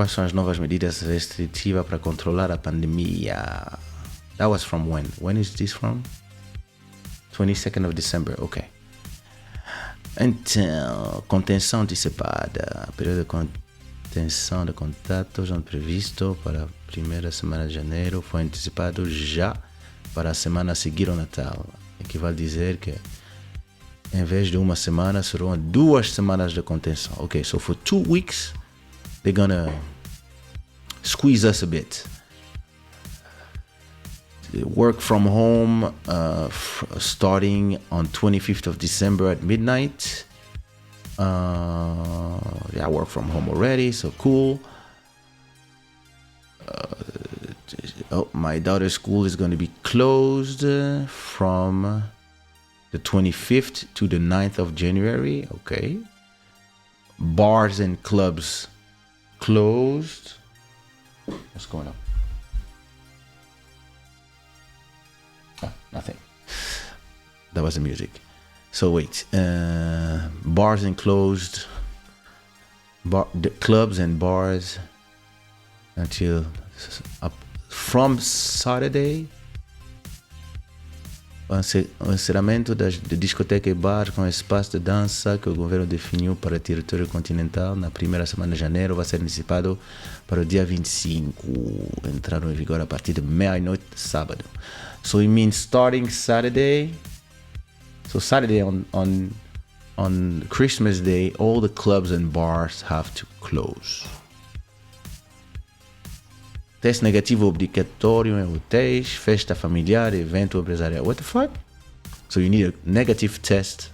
Quais são as novas medidas restritivas para controlar a pandemia? That was from when? When is this from? 22nd of December, ok. Então, contenção antecipada. Período de contenção de contatos não previsto para a primeira semana de janeiro foi antecipado já para a semana a seguir ao Natal. Equivale a dizer que em vez de uma semana serão 2 semanas de contenção. Ok, so for 2 weeks they're gonna squeeze us a bit. Work from home starting on 25th of December at midnight. I work from home already, so cool. My daughter's school is going to be closed from the 25th to the 9th of January. Okay. Bars and clubs closed. What's going on? Nothing. That was the music. So wait, bars and closed, clubs and bars until from Saturday. O encerramento de discoteca e bar com espaço de dança que o governo definiu para o território continental na primeira semana de janeiro vai ser antecipado para o dia 25. Entraram em vigor a partir de meia-noite de sábado. So it means starting Saturday. So Saturday on Christmas Day, all the clubs and bars have to close. Teste negativo obrigatório em hotéis, festa familiar, evento empresarial. What the fuck? So you need a negative test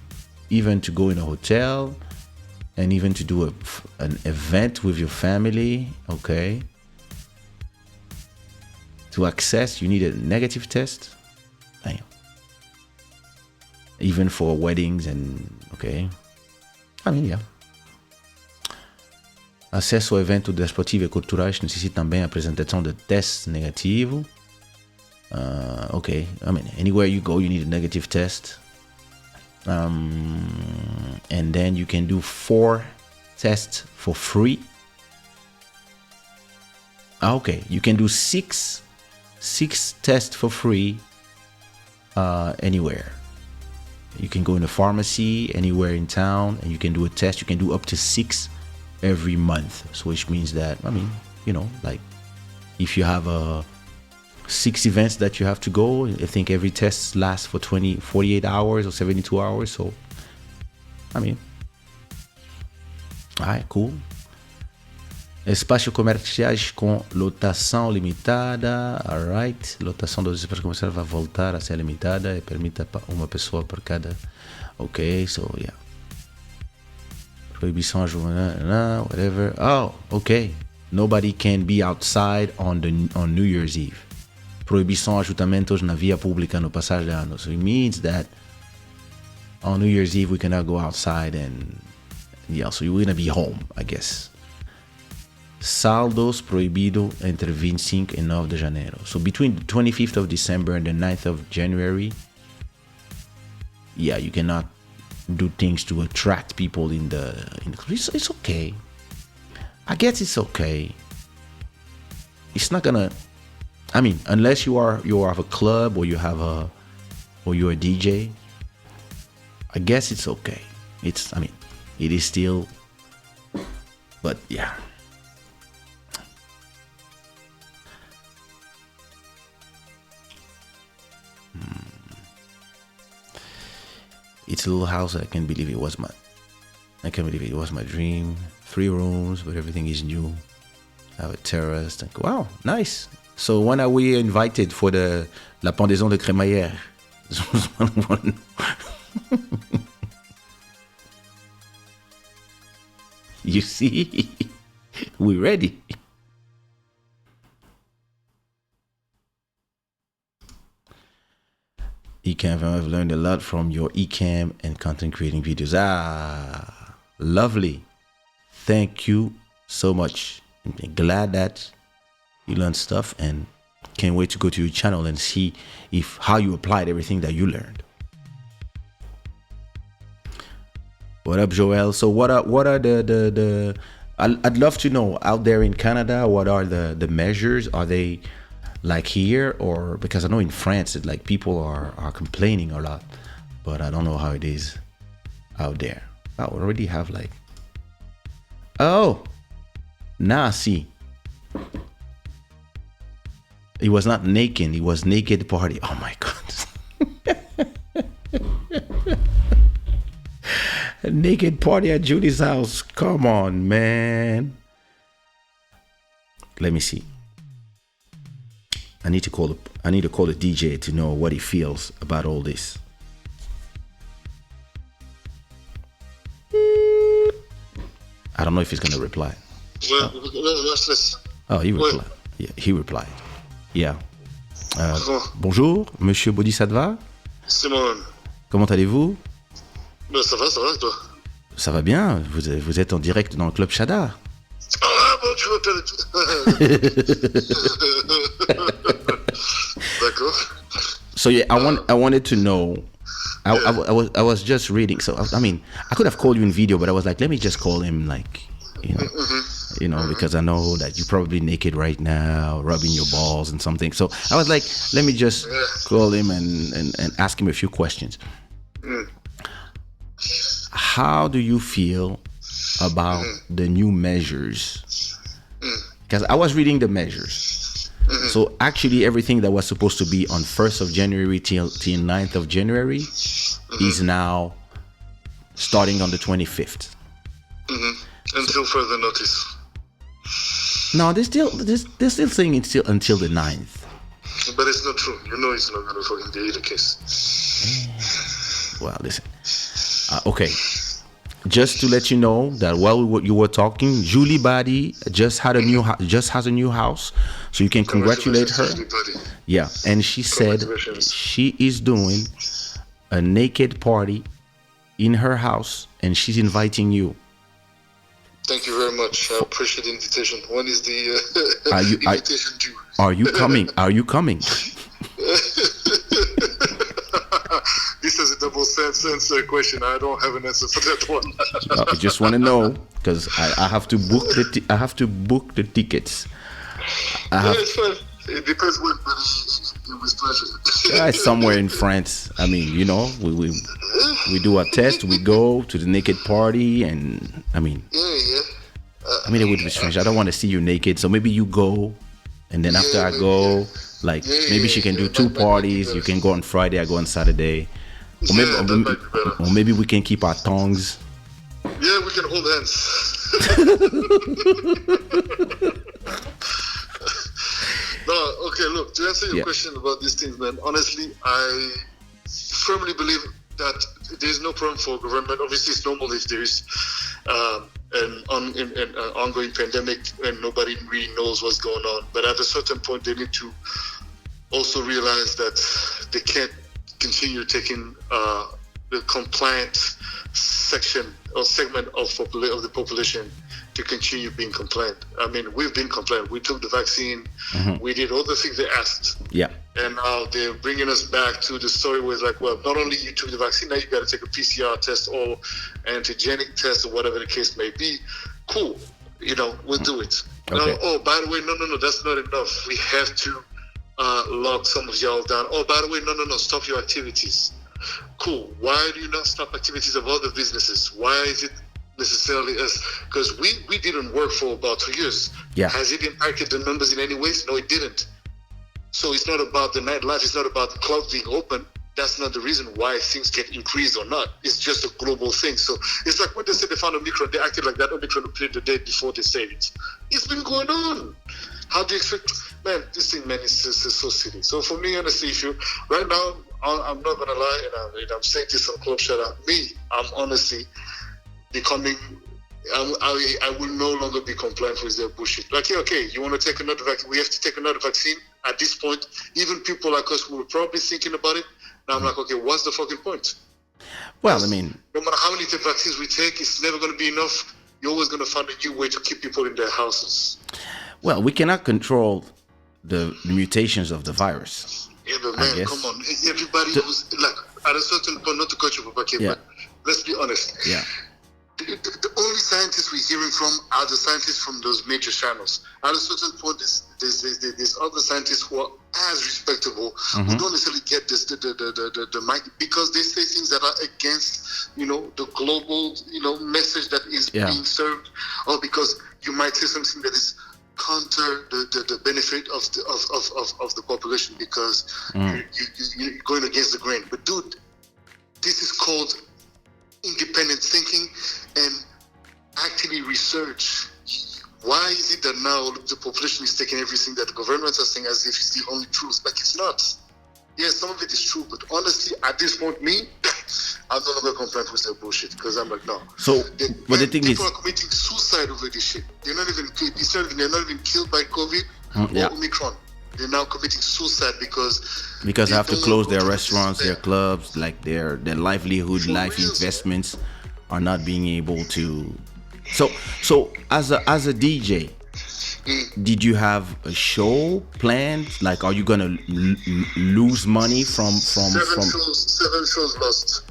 even to go in a hotel and even to do an event with your family, okay? To access, you need a negative test. Damn. Even for weddings and, okay? I mean, yeah. Acesso ao evento desportivo e culturais necessita também a apresentação de teste negativo. Okay, I mean, anywhere you go, you need a negative test. And then you can do 4 tests for free. Okay, you can do 6 tests for free anywhere. You can go in a pharmacy anywhere in town and you can do a test. You can do up to 6 every month. So which means that, I mean, you know, like if you have 6 events that you have to go, I think every test lasts for 48 hours or 72 hours. So, I mean, alright, cool. Espaços comerciais com lotação limitada, alright. Lotação dos espaços comerciais vai voltar a ser limitada e permita uma pessoa por cada. Ok, so yeah. Proibição a whatever. Oh, okay. Nobody can be outside on New Year's Eve. Proibição a ajuntamentos na via pública no passagem de ano. So it means that on New Year's Eve we cannot go outside and yeah, so you're gonna be home, I guess. Saldos proibido entre 25 e 9 de janeiro. So between the 25th of December and the 9th of January, yeah, you cannot do things to attract people in the it's okay. I guess it's okay. It's not gonna, I mean, unless you have a club or you're a DJ, I guess it's okay. I mean, it is still, but yeah. It's a little house. I can't believe it was my dream. 3 rooms, but everything is new. I have a terrace. Wow, nice. So when are we invited for la pendaison de crémaillère? You see, we're ready. Ecamm, I've learned a lot from your Ecamm and content creating videos. Lovely. Thank you so much. I'm glad that you learned stuff and can't wait to go to your channel and see how you applied everything that you learned. What up, Joel? So what are the I'd love to know out there in Canada, what are the measures? Are they like here, or because I know in France, it, like people are complaining a lot, but I don't know how it is out there. I already have like, oh, now see. It was not naked, it was naked party. Oh my God. A naked party at Julie's house. Come on, man. Let me see. I need to call the DJ to know what he feels about all this. I don't know if he's gonna reply. Oh, he replied. Yeah, he replied. Yeah. Bonjour, Monsieur Boddhi Satva. Simon. Comment allez-vous? Ben, ça va, et toi? Ça va bien. Vous êtes en direct dans le club Shada. Ah bon, tu veux D'accord. So yeah, I wanted to know. I was just reading. So I mean, I could have called you in video, but I was like, let me just call him, like, because I know that you're probably naked right now, rubbing your balls and something. So I was like, let me just call him and ask him a few questions. How do you feel about the new measures? Because I was reading the measures. So actually everything that was supposed to be on 1st of January till 9th of January is now starting on the 25th. Until further notice. No, they're still saying it's still until the 9th. But it's not true. You know it's not going to fucking be the case. Well, listen. Okay. Just to let you know that while you were talking, Julie Boddhi just has a new house, so you can congratulate her. Yeah, and she said she is doing a naked party in her house, and she's inviting you. Thank you very much. I appreciate the invitation. When is the invitation due? Are you coming? Are you coming? This is a double sense question. I don't have an answer for that one. I just want to know, because I have to book the tickets. It's fine. It depends when, but it was pleasure. It's somewhere in France. I mean, we do a test. We go to the naked party, and I mean, it would be strange. I don't want to see you naked, so maybe you go, and then after I go, maybe she can do two parties. You can go on Friday, I go on Saturday. Or maybe we can keep our tongues. Yeah, we can hold hands. No, okay, look, to answer your question about these things, man, honestly, I firmly believe that there's no problem for government. Obviously, it's normal if there is an ongoing pandemic and nobody really knows what's going on. But at a certain point, they need to also realize that they can't continue taking the compliant section or segment of the population to continue being compliant. I mean, we've been compliant. We took the vaccine. We did all the things they asked. Yeah. And now they're bringing us back to the story where it's like, well, not only you took the vaccine, now you got to take a PCR test or antigenic test or whatever the case may be. Cool. We'll do it. Okay. By the way, no, that's not enough. We have to lock some of y'all down. By the way, no, stop your activities. Cool. Why do you not stop activities of other businesses? Why is it necessarily us? Because we didn't work for about 2 years. Yeah. Has it impacted the numbers in any ways? No, it didn't. So it's not about the nightlife. It's not about the clubs being open. That's not the reason why things get increased or not. It's just a global thing. So it's like when they said they found Omicron, they acted like that Omicron appeared the day before they said it. It's been going on. How do you expect? Man, this thing, man, is so silly. So for me, honestly, right now, I'm not going to lie, and I'm saying this on Club Shada. I'm honestly becoming, I will no longer be compliant with their bullshit. Like, okay, you want to take another vaccine? We have to take another vaccine. At this point, even people like us who were probably thinking about it, now I'm like, okay, what's the fucking point? Well, I mean, no matter how many vaccines we take, it's never going to be enough. You're always going to find a new way to keep people in their houses. Well, we cannot control the mutations of the virus. Yeah, but man, come on. Everybody was like, at a certain point, not to cut you, but let's be honest. Yeah. the only scientists we're hearing from are the scientists from those major channels. At a certain point, there's other scientists who are as respectable, who don't necessarily get this the mic, because they say things that are against, the global, message that is being served, or because you might say something that is counter the benefit of the population, because you're going against the grain. But dude, this is called independent thinking and actually research. Why is it that now the population is taking everything that the governments are saying as if it's the only truth? Like, it's not. Yes, some of it is true, but honestly, at this point, I'm no longer compliant with their bullshit, because I'm like, no. So, but the thing is, people are committing suicide over this shit. They're not even killed by COVID or Omicron. They're now committing suicide because they have to close their restaurants, their clubs, like their livelihood, life investments are not being able to. So as a DJ, did you have a show planned? Like, are you gonna lose money from seven shows lost?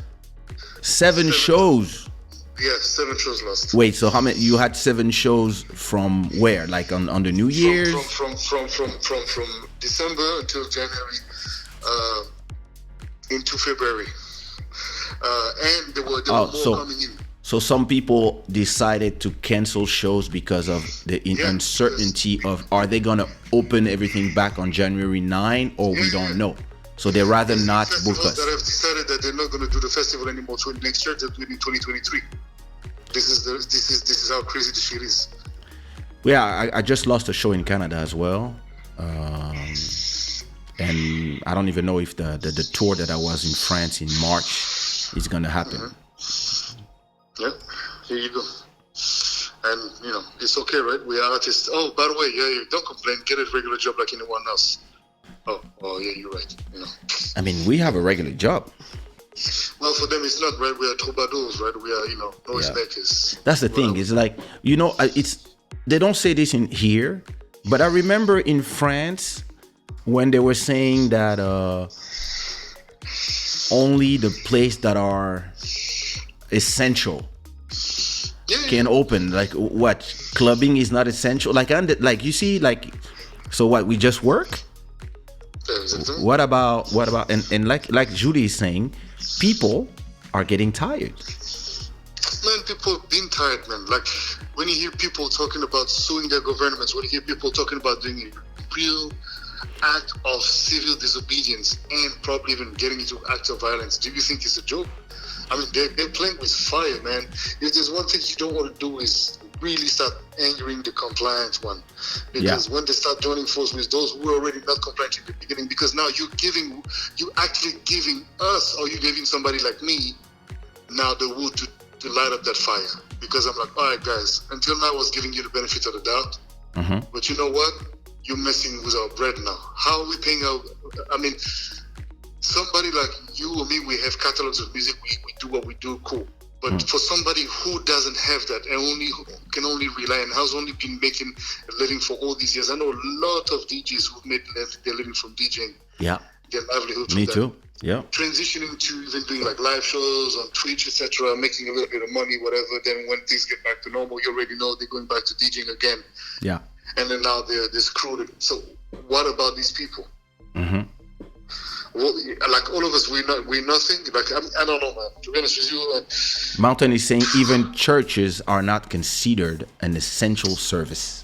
7 shows. Yeah, 7 shows lost. Wait, so how many? You had 7 shows from where? Like on the New Year's? From December until January, into February, and there were more coming in. So some people decided to cancel shows because of the uncertainty of, are they gonna open everything back on January 9, or we don't know. So they rather not book us. That have decided that they're not going to do the festival anymore next year. They'll do it in 2023. This is how crazy the shit is. Yeah, I just lost a show in Canada as well, and I don't even know if the tour that I was in France in March is going to happen. Yeah, here you go. And it's okay, right? We are artists. Oh, by the way, don't complain. Get a regular job like anyone else. Oh, yeah, you're right. I mean, we have a regular job. Well, for them, it's not, right? We are troubadours, right? We are, noisemakers. That's the thing. It's like, they don't say this in here, but I remember in France when they were saying that only the places that are essential can open. Like, what? Clubbing is not essential? Like you see, like, so what? We just work? What about and like Judy is saying, people are getting tired. Man, people have been tired, man. Like, when you hear people talking about suing their governments, when you hear people talking about doing a real act of civil disobedience and probably even getting into acts of violence, do you think it's a joke? I mean, they're playing with fire, man. If there's one thing you don't want to do is really start angering the compliant one, because when they start joining force with those who are already not compliant in the beginning, because now you actually giving us, or you giving somebody like me now the wood to light up that fire. Because I'm like, all right, guys, until now I was giving you the benefit of the doubt, but you know what? You're messing with our bread now. How are we paying our? I mean, somebody like you or me, we have catalogs of music. We do what we do, cool. But for somebody who doesn't have that and can only rely and has only been making a living for all these years, I know a lot of DJs who've made their living from DJing. Yeah, their livelihood. Me too. Yeah. Transitioning to even doing like live shows on Twitch, etc., making a little bit of money, whatever. Then when things get back to normal, you already know they're going back to DJing again. Yeah. And then now they're screwed. So what about these people? Well, like all of us, we're nothing. Like, I don't know, man. To be honest with you, Mountain is saying even churches are not considered an essential service.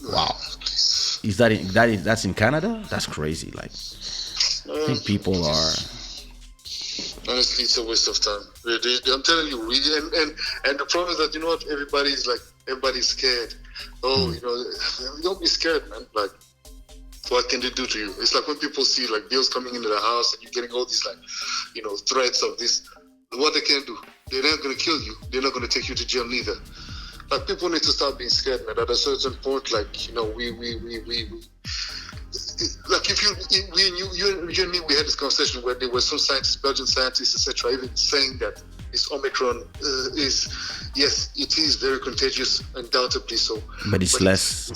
Wow, is that's in Canada? That's crazy. Like, I think people are. Honestly, it's a waste of time. I'm telling you, and the problem is that what, everybody's scared. Don't be scared, man. Like, what can they do to you? It's like when people see like bills coming into the house and you're getting all these threats of this. What they can do? They're not going to kill you. They're not going to take you to jail neither. Like, people need to start being scared, man. At a certain point, like, we like, if you and me, we had this conversation where there were some scientists, Belgian scientists, etc., even saying that this Omicron it is very contagious, undoubtedly so. But it's less.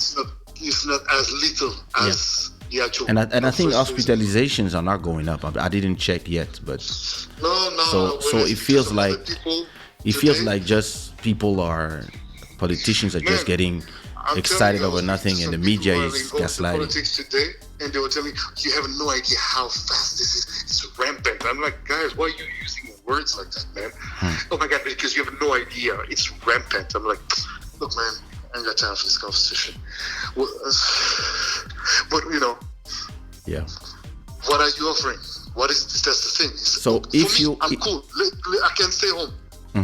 It's not as little as the actual. And I think hospitalizations are not going up. I didn't check yet, but no. So it feels like It feels like just politicians are just getting excited over nothing, and the media is gaslighting. Politics today, and they were telling me, you have no idea how fast this is. It's rampant. I'm like, guys, why are you using words like that, man? Oh my God, because you have no idea. It's rampant. I'm like, look, man, I ain't got time for this conversation. Well, but yeah. What are you offering? What is this? That's the thing. So I'm cool. I can stay home.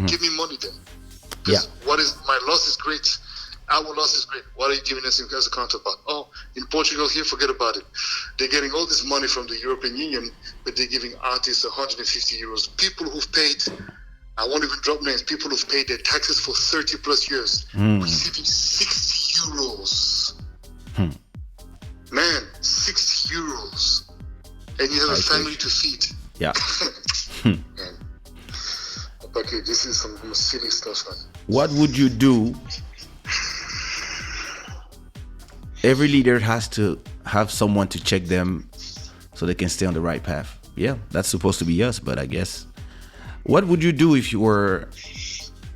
Give me money then. Yeah. My loss is great. Our loss is great. What are you giving us as a counterpart? Oh, in Portugal here, forget about it. They're getting all this money from the European Union, but they're giving artists 150 euros. People who've paid, I won't even drop names, people who've paid their taxes for 30 plus years, receiving 60 euros. Man, 60 euros. And you have a family to feed. Yeah. Man. Okay, this is some silly stuff, man. What would you do? Every leader has to have someone to check them so they can stay on the right path. Yeah, that's supposed to be us, but I guess. What would you do if you were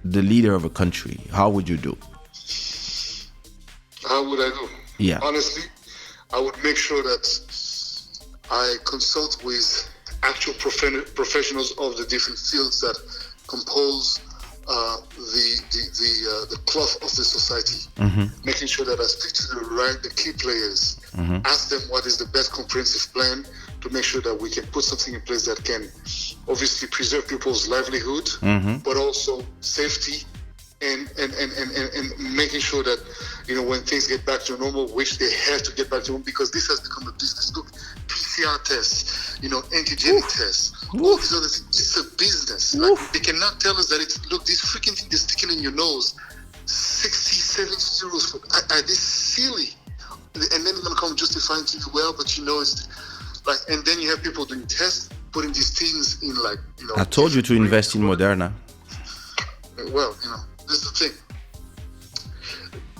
the leader of a country? How would you do? How would I do? Yeah. Honestly, I would make sure that I consult with actual professionals of the different fields that compose the cloth of the society, making sure that I speak to the key players, ask them what is the best comprehensive plan to make sure that we can put something in place that can obviously preserve people's livelihood, but also safety and making sure that when things get back to normal, which they have to get back to normal, because this has become a business. Look, PCR tests, antigenic tests, all these other things. It's a business. Like, they cannot tell us that this freaking thing is sticking in your nose, 60, 70 euros for. Are this silly? And then they're gonna come justifying to you, well, but it's like, and then you have people doing tests, putting these things in I told you to invest in Moderna. Well, this is the thing.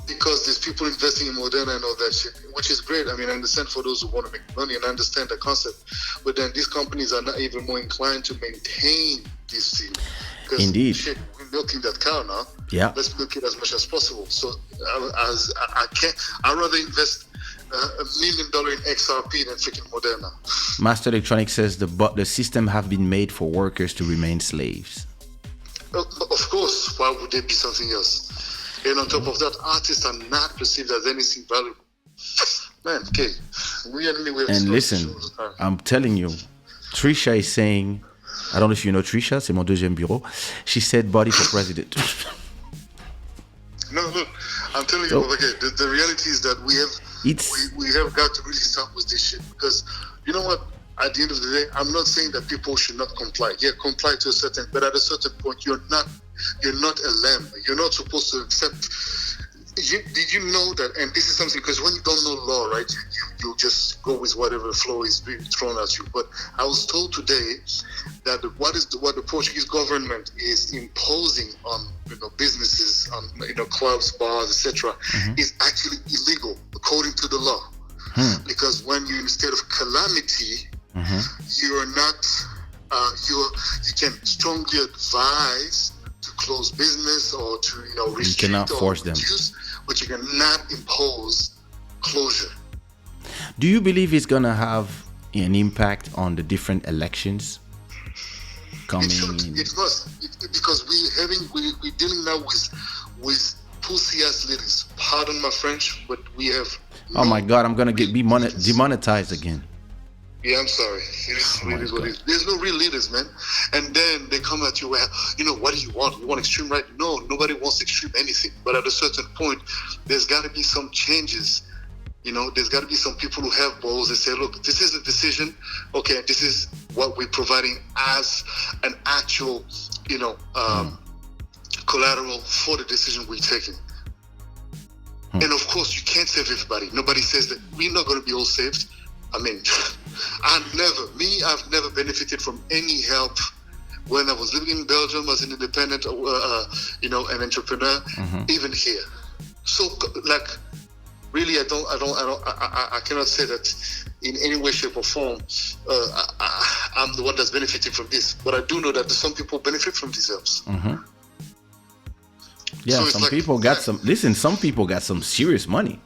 Because there's people investing in Moderna and all that shit, which is great. I mean, I understand for those who want to make money, and I understand the concept. But then these companies are not even more inclined to maintain this thing. Indeed. Shit, we're milking that cow now. Yeah. Let's milk it as much as possible. So I'd rather invest $1 million in XRP than freaking Moderna. Master Electronics says the system have been made for workers to remain slaves. Of course, why would there be something else? And on top of that, artists are not perceived as anything valuable. Man, okay. And listen, I'm telling you, Trisha is saying, I don't know if you know Trisha, c'est mon deuxième bureau. She said Boddhi for president. No, I'm telling you, okay, the reality is that we have got to really stop with this shit, because you know what? At the end of the day, I'm not saying that people should not comply. Yeah, comply to a certain, but at a certain point, you're not a lamb. You're not supposed to accept. Did you know that? And this is something, because when you don't know law, right, you just go with whatever flow is being thrown at you. But I was told today that what the Portuguese government is imposing on businesses, on clubs, bars, etc., is actually illegal according to the law. Because when you're in a state of calamity, you're not. You can strongly advise to close business or to restrict. You cannot force them, but you cannot impose closure. Do you believe it's gonna have an impact on the different elections coming? It must, because we're dealing now with pussy ass ladies. Pardon my French, but we have. Oh my God! I'm gonna be demonetized again. Yeah, I'm sorry. It is what it is. There's no real leaders, man. And then they come at you, well, what do you want? You want extreme right? No, nobody wants extreme anything. But at a certain point, there's got to be some changes. There's got to be some people who have balls and say, look, this is a decision. Okay, this is what we're providing as an actual, collateral for the decision we're taking. And of course, you can't save everybody. Nobody says that we're not going to be all saved. I mean, I've never benefited from any help when I was living in Belgium as an independent, an entrepreneur, even here. So, really, I cannot say that in any way, shape, or form, I'm the one that's benefiting from this. But I do know that some people benefit from these helps. Yeah, So some people got some. Listen, some people got some serious money.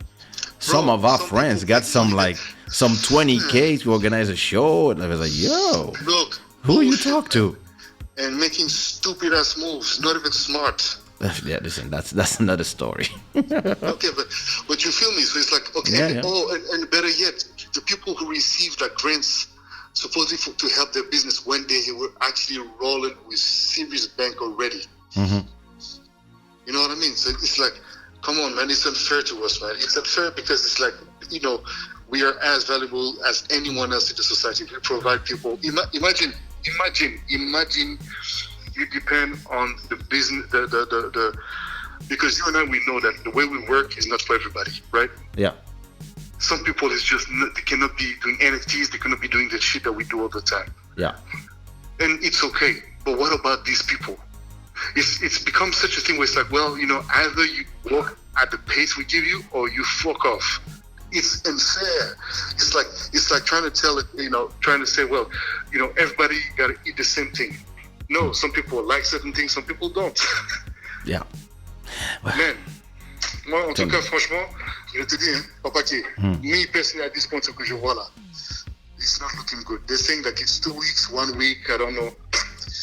Some of our friends got some 20K to organize a show, and I was like, "Yo, look, who you talk to?" And making stupid ass moves, not even smart. Yeah, listen, that's another story. Okay, but you feel me? So it's like, okay, and better yet, the people who received like grants supposedly to help their business when they were actually rolling with serious bank already. Mm-hmm. You know what I mean? So it's like, come on, man, it's unfair to us, man. It's unfair because it's like, we are as valuable as anyone else in the society. We provide people. Imagine you depend on the business, the because you and I, we know that the way we work is not for everybody, right? Yeah. Some people is just they cannot be doing NFTs. They cannot be doing the shit that we do all the time. Yeah. And it's okay. But what about these people? It's become such a thing where it's like, well, either you walk at the pace we give you or you fuck off. It's unfair. It's like trying to tell it, trying to say, well, everybody got to eat the same thing. No, some people like certain things, some people don't. Yeah. Man, moi, en tout cas, franchement, je te dis, Papa K, me personally at this point, ce que je vois là, it's not looking good. They're saying that it's 2 weeks, 1 week, I don't know.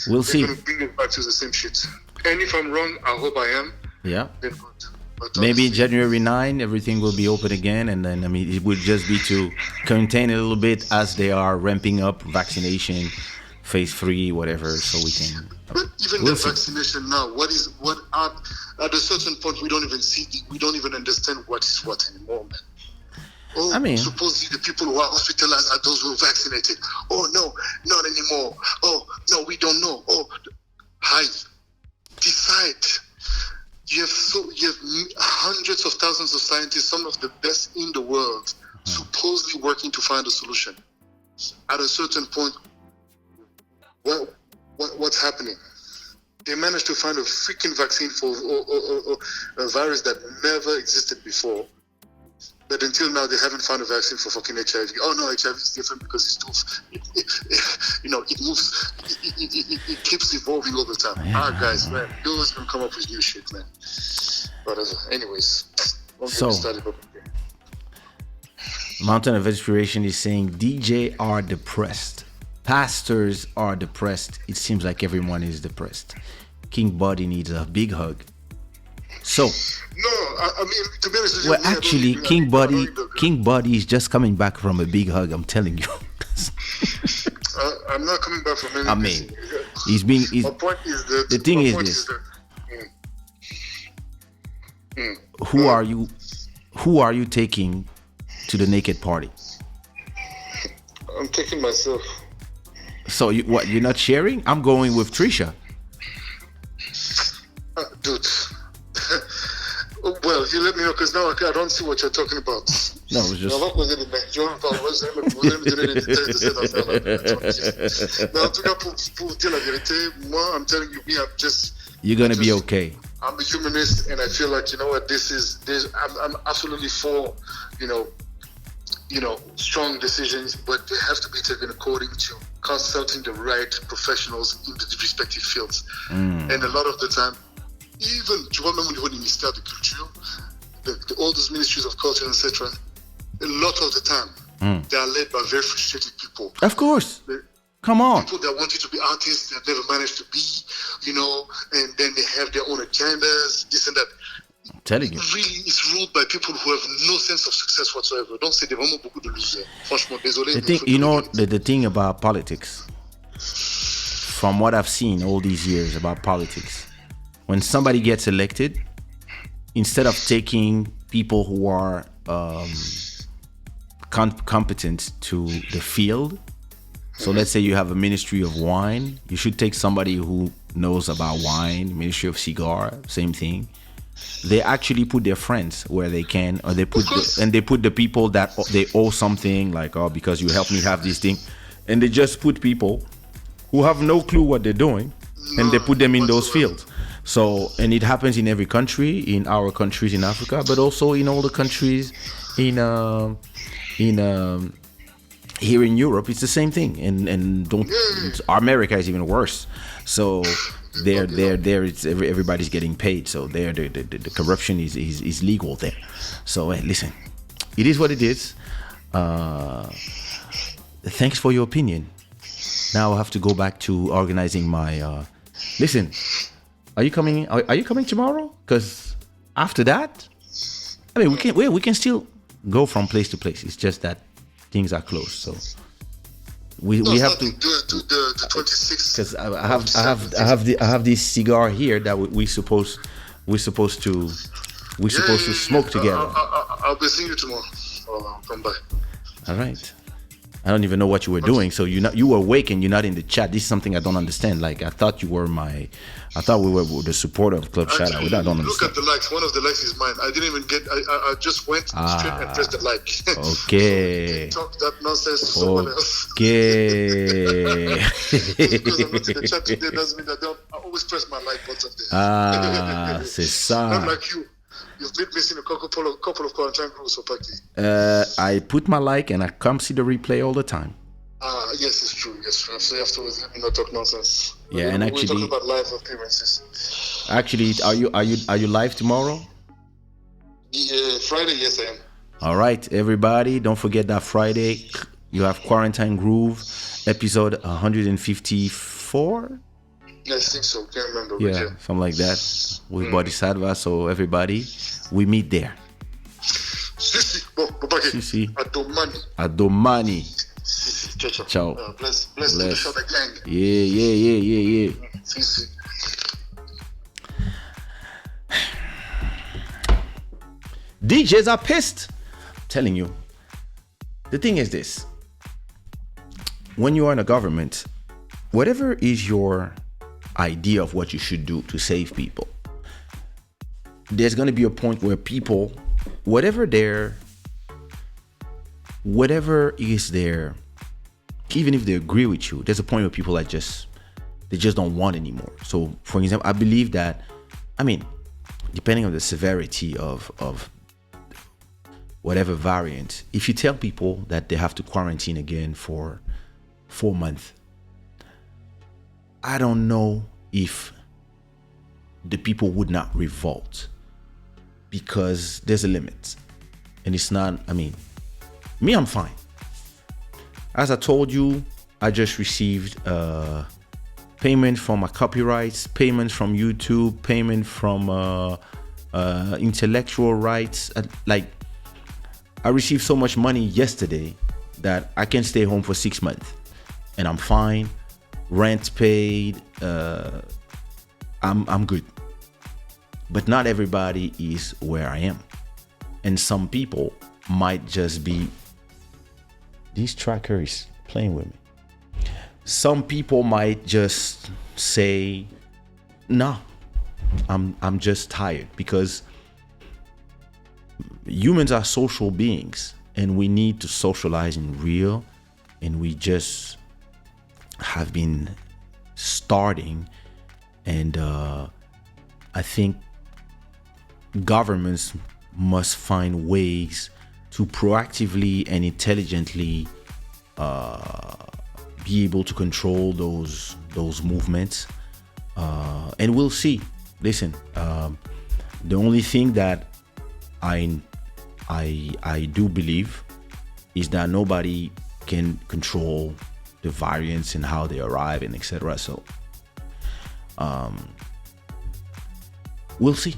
We'll see. They're going to bring it back to the same shit. And if I'm wrong, I hope I am. Yeah. Then good. But maybe January 9, everything will be open again. And then, it would just be to contain a little bit as they are ramping up vaccination, phase 3, whatever, so we can. But even the vaccination now, at a certain point, we don't even understand what is what anymore, man. Oh, supposedly the people who are hospitalized are those who are vaccinated. Oh, no, not anymore. Oh, no, we don't know. Oh, hi, decide. You have hundreds of thousands of scientists, some of the best in the world, supposedly working to find a solution. At a certain point, what's happening? They managed to find a freaking vaccine for a virus that never existed before. But until now, they haven't found a vaccine for fucking HIV. Oh no, HIV is different because it's too, it moves, it keeps evolving all the time. Guys, man, you always gonna come up with new shit, man. Whatever. Anyways, Mountain of Inspiration is saying DJ are depressed. Pastors are depressed. It seems like everyone is depressed. King Boddhi needs a big hug. So, no, I mean, to be honest with you, well, actually, King Boddhi is just coming back from a big hug. I'm telling you. I'm not coming back from anything. He's being. My point is that the thing is this. Who are you taking to the naked party? I'm taking myself. So you're not sharing? I'm going with Trisha. Dude. Well, you let me know because now I don't see what you're talking about. No, it was just. Mais en tout cas, pour dire la vérité, moi, I'm telling you, you're gonna be okay. I'm a humanist, and I feel like, you know what, I'm absolutely for, strong decisions, but they have to be taken according to consulting the right professionals in the respective fields. And a lot of the time, even, tu vois, même au niveau des ministères de culture, all those ministries of culture, etc., a lot of the time, they are led by very frustrated people. Of course. Come on. People that want you to be artists that never managed to be, and then they have their own agendas, this and that. I'm telling you. Really, it's ruled by people who have no sense of success whatsoever. Donc, c'est vraiment beaucoup de losers. Franchement, désolé. The thing about politics, from what I've seen all these years about politics, when somebody gets elected, instead of taking people who are competent to the field, so let's say you have a ministry of wine, you should take somebody who knows about wine. Ministry of cigar, same thing. They actually put their friends where they can, or they put the people that they owe something, like, oh, because you helped me have this thing, and they just put people who have no clue what they're doing, and they put them in those fields. So, and it happens in every country, in our countries in Africa, but also in all the countries here in Europe. It's the same thing, and America is even worse. So there it's everybody's getting paid, so there the corruption is legal there. So listen, it is what it is. Thanks for your opinion. Now I have to go back to organizing my listen, are you coming tomorrow? Because after that, I mean, we can still go from place to place. It's just that things are closed, so we have to do the 26th. Because I have this cigar here that we're supposed to smoke together. I'll be seeing you tomorrow. I'll come by. All right. I don't even know what you were doing. So you were awake and you're not in the chat. This is something I don't understand. Like I thought we were the supporter of Club Shada. I don't understand. Look at the likes. One of the likes is mine. I didn't even get. I just went straight and pressed the like. Okay. Talk that nonsense to someone else. Okay. Because I'm not in the chat today doesn't mean I always press my like button there. C'est ça. Not like you. You've been missing a couple of quarantine rules for party. I put my like and I come see the replay all the time. Yes, it's true. Yes, so afterwards, let me not talk nonsense. Yeah, and actually, we're talking about live appearances. Actually, are you live tomorrow? Yeah, Friday. Yes, I am. All right, everybody, don't forget that Friday you have Quarantine Groove episode 154. I think so. Can't remember. Yeah, something like that with Boddhi Satva. So everybody, we meet there. Sisi. Adomani. Ciao. Bless the Shada gang. Yeah. Sisi. DJs are pissed. I'm telling you. The thing is this. When you are in a government, whatever is your idea of what you should do to save people, there's going to be a point where people, whatever is there, even if they agree with you, there's a point where people they just don't want anymore. So for example, I believe that, depending on the severity of whatever variant, if you tell people that they have to quarantine again for 4 months, I don't know if the people would not revolt, because there's a limit. And it's not, me, I'm fine. As I told you, I just received payment from my copyrights, payment from YouTube, payment from intellectual rights. I received so much money yesterday that I can stay home for 6 months and I'm fine. Rent paid, I'm good. But not everybody is where I am. And some people might just be, this tracker is playing with me. Some people might just say, no, I'm just tired, because humans are social beings and we need to socialize in real, and we just have been starting, and I think governments must find ways to proactively and intelligently be able to control those movements, and we'll see. Listen, the only thing that I do believe is that nobody can control the variants and how they arrive and etc. So we'll see.